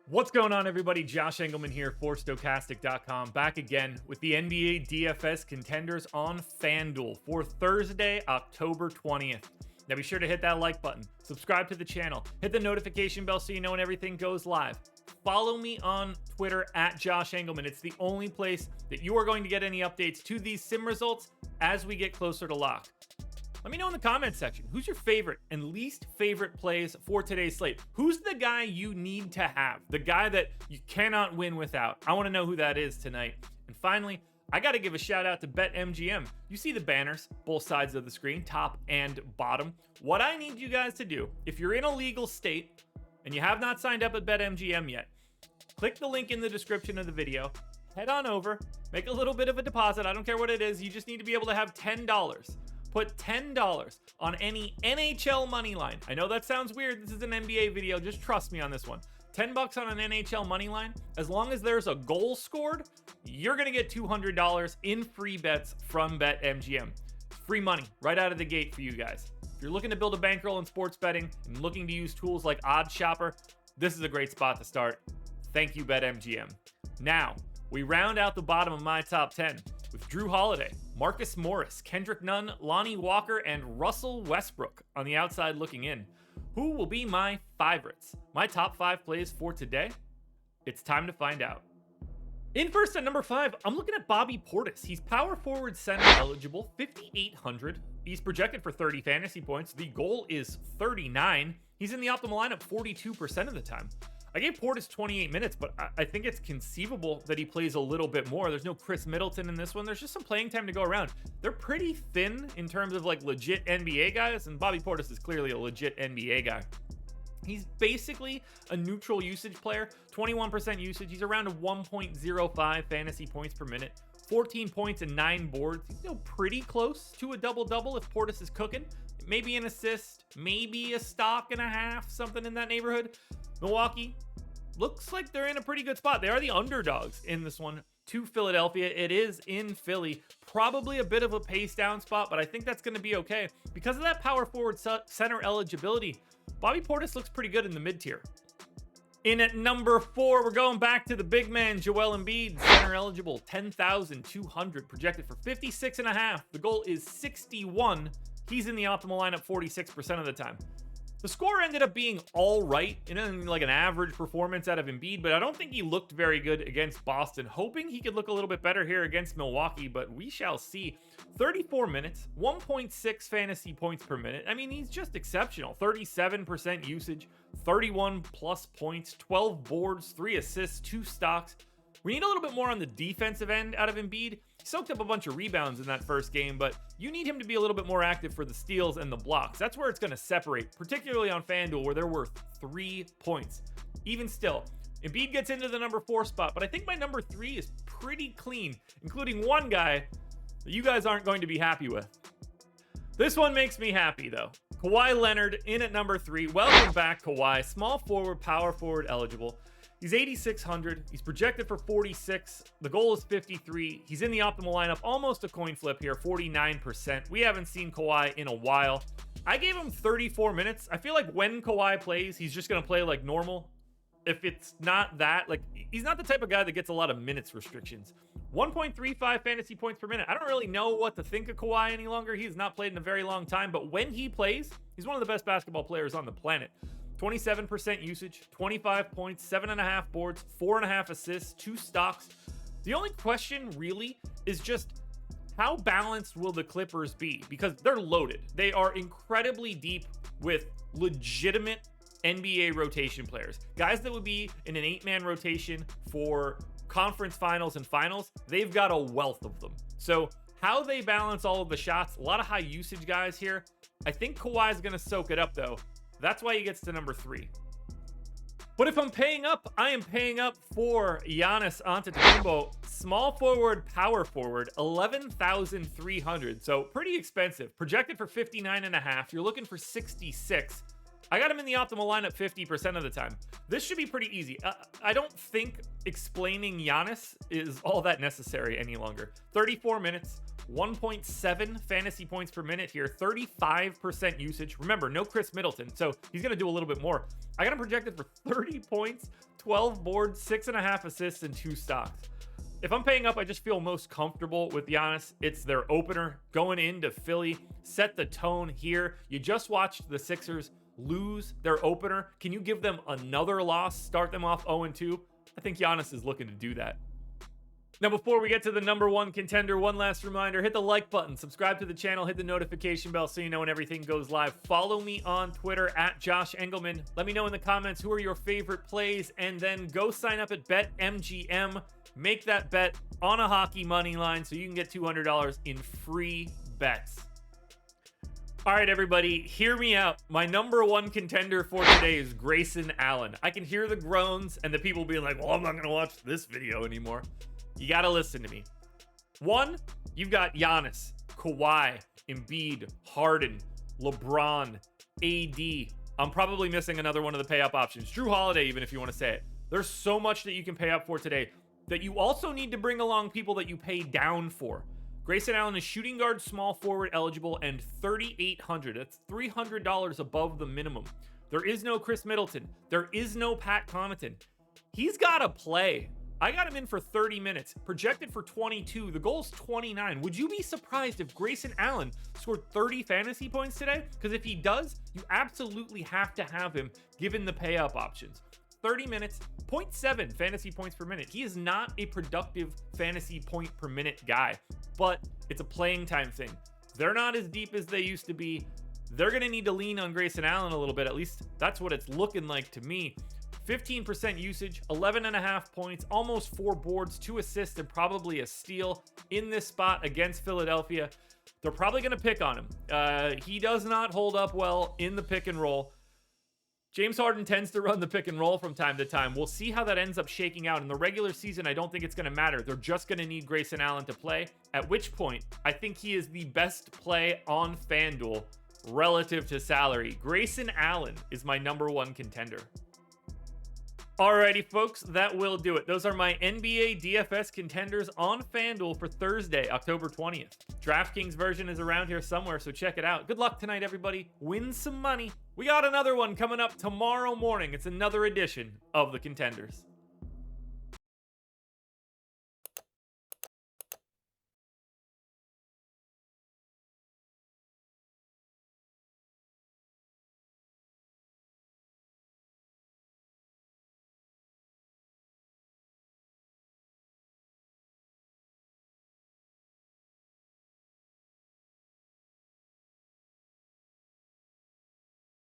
What's going on, everybody? Josh Engleman here for Stokastic.com, back again with the NBA DFS ConTENders on FanDuel for Thursday, October 20th. Now be sure to hit that like button, subscribe to the channel, hit the notification bell so you know when everything goes live. Follow me on Twitter at Josh Engleman. It's the only place that you are going to get any updates to these sim results as we get closer to lock. Let me know in the comments section, who's your favorite and least favorite plays for today's slate? Who's the guy you need to have? The guy that you cannot win without? I want to know who that is tonight. And finally, I got to give a shout out to BetMGM. You see the banners, both sides of the screen, top and bottom. What I need you guys to do, if you're in a legal state and you have not signed up at BetMGM yet, click the link in the description of the video, head on over, make a little bit of a deposit. I don't care what it is. You just need to be able to have $10. Put $10 on any NHL money line. I know that sounds weird. This is an NBA video. Just trust me on this one. $10 on an NHL money line. As long as there's a goal scored, you're going to get $200 in free bets from BetMGM. Free money right out of the gate for you guys. If you're looking to build a bankroll in sports betting and looking to use tools like Odds Shopper, this is a great spot to start. Thank you, BetMGM. Now, we round out the bottom of my top 10 with Drew Holiday, Marcus Morris, Kendrick Nunn, Lonnie Walker, and Russell Westbrook on the outside looking in. Who will be my favorites? My top 5 plays for today? It's time to find out. In first at number 5, I'm looking at Bobby Portis. He's power forward center eligible, 5,800. He's projected for 30 fantasy points. The goal is 39. He's in the optimal lineup 42% of the time. I gave Portis 28 minutes, but I think it's conceivable that he plays a little bit more. There's no Chris Middleton in this one. There's just some playing time to go around. They're pretty thin in terms of like legit NBA guys, and Bobby Portis is clearly a legit NBA guy. He's basically a neutral usage player, 21% usage. He's around a 1.05 fantasy points per minute, 14 points and 9 boards. He's pretty close to a double-double if Portis is cooking. Maybe an assist, maybe a stock and a half, something in that neighborhood. Milwaukee looks like they're in a pretty good spot. They are the underdogs in this one to Philadelphia. It is in Philly. Probably a bit of a pace down spot, but I think that's going to be okay. Because of that power forward center eligibility, Bobby Portis looks pretty good in the mid-tier. In at number 4, we're going back to the big man, Joel Embiid, center eligible, 10,200, projected for 56.5. The goal is 61. He's in the optimal lineup 46% of the time. The score ended up being all right, like an average performance out of Embiid, but I don't think he looked very good against Boston. Hoping he could look a little bit better here against Milwaukee, but we shall see. 34 minutes, 1.6 fantasy points per minute. I mean, he's just exceptional. 37% usage, 31 plus points, 12 boards, 3 assists, 2 stocks. We need a little bit more on the defensive end out of Embiid. He soaked up a bunch of rebounds in that first game, but you need him to be a little bit more active for the steals and the blocks. That's where it's going to separate, particularly on FanDuel, where they're worth 3 points. Even still, Embiid gets into the number 4 spot, but I think my number 3 is pretty clean, including one guy that you guys aren't going to be happy with. This one makes me happy, though. Kawhi Leonard in at number 3. Welcome back, Kawhi. Small forward, power forward eligible. He's 8,600. He's projected for 46. The goal is 53. He's in the optimal lineup, almost a coin flip here, 49%. We haven't seen Kawhi in a while. I gave him 34 minutes. I feel like when Kawhi plays, he's just going to play like normal. If it's not that, like, he's not the type of guy that gets a lot of minutes restrictions. 1.35 fantasy points per minute. I don't really know what to think of Kawhi any longer. He's not played in a very long time, but when he plays, he's one of the best basketball players on the planet. 27% usage, 25 points, 7.5 boards, 4.5 assists, 2 stocks. The only question really is just how balanced will the Clippers be? Because they're loaded. They are incredibly deep with legitimate NBA rotation players. Guys that would be in an 8-man rotation for conference finals and finals, they've got a wealth of them. So how they balance all of the shots, a lot of high usage guys here. I think Kawhi is going to soak it up though. That's why he gets to number 3. But if I'm paying up, I am paying up for Giannis Antetokounmpo. Small forward, power forward, 11,300. So pretty expensive. Projected for 59.5. You're looking for 66. I got him in the optimal lineup 50% of the time. This should be pretty easy. I don't think explaining Giannis is all that necessary any longer. 34 minutes, 1.7 fantasy points per minute here, 35% usage. Remember, no Chris Middleton, so he's going to do a little bit more. I got him projected for 30 points, 12 boards, 6.5 assists, and 2 stocks. If I'm paying up, I just feel most comfortable with Giannis. It's their opener going into Philly. Set the tone here. You just watched the Sixers lose their opener. Can you give them another loss? Start them off 0-2? I think Giannis is looking to do that. Now, before we get to the number one contender, one last reminder, hit the like button, subscribe to the channel, hit the notification bell so you know when everything goes live. Follow me on Twitter at Josh Engleman. Let me know in the comments who are your favorite plays, and then go sign up at BetMGM. Make that bet on a hockey money line so you can get $200 in free bets. All right, everybody, hear me out. My number one contender for today is Grayson Allen. I can hear the groans and the people being like, well, I'm not going to watch this video anymore. You got to listen to me. One, you've got Giannis, Kawhi, Embiid, Harden, LeBron, AD. I'm probably missing another one of the pay up options. Drew Holiday, even if you want to say it. There's so much that you can pay up for today that you also need to bring along people that you pay down for. Grayson Allen is shooting guard, small forward eligible, and $3,800. That's $300 above the minimum. There is no Chris Middleton. There is no Pat Connaughton. He's got to play. I got him in for 30 minutes, projected for 22. The goal's 29. Would you be surprised if Grayson Allen scored 30 fantasy points today? Because if he does, you absolutely have to have him given the pay up options. 30 minutes, 0.7 fantasy points per minute. He is not a productive fantasy point per minute guy, but it's a playing time thing. They're not as deep as they used to be. They're going to need to lean on Grayson Allen a little bit. At least that's what it's looking like to me. 15% usage, 11.5 points, almost 4 boards, 2 assists, and probably a steal in this spot against Philadelphia. They're probably going to pick on him. He does not hold up well in the pick and roll. James Harden tends to run the pick and roll from time to time. We'll see how that ends up shaking out. In the regular season, I don't think it's going to matter. They're just going to need Grayson Allen to play, at which point I think he is the best play on FanDuel relative to salary. Grayson Allen is my number one contender. Alrighty, folks, that will do it. Those are my NBA DFS contenders on FanDuel for Thursday, October 20th. DraftKings version is around here somewhere, so check it out. Good luck tonight, everybody. Win some money. We got another one coming up tomorrow morning. It's another edition of the Contenders.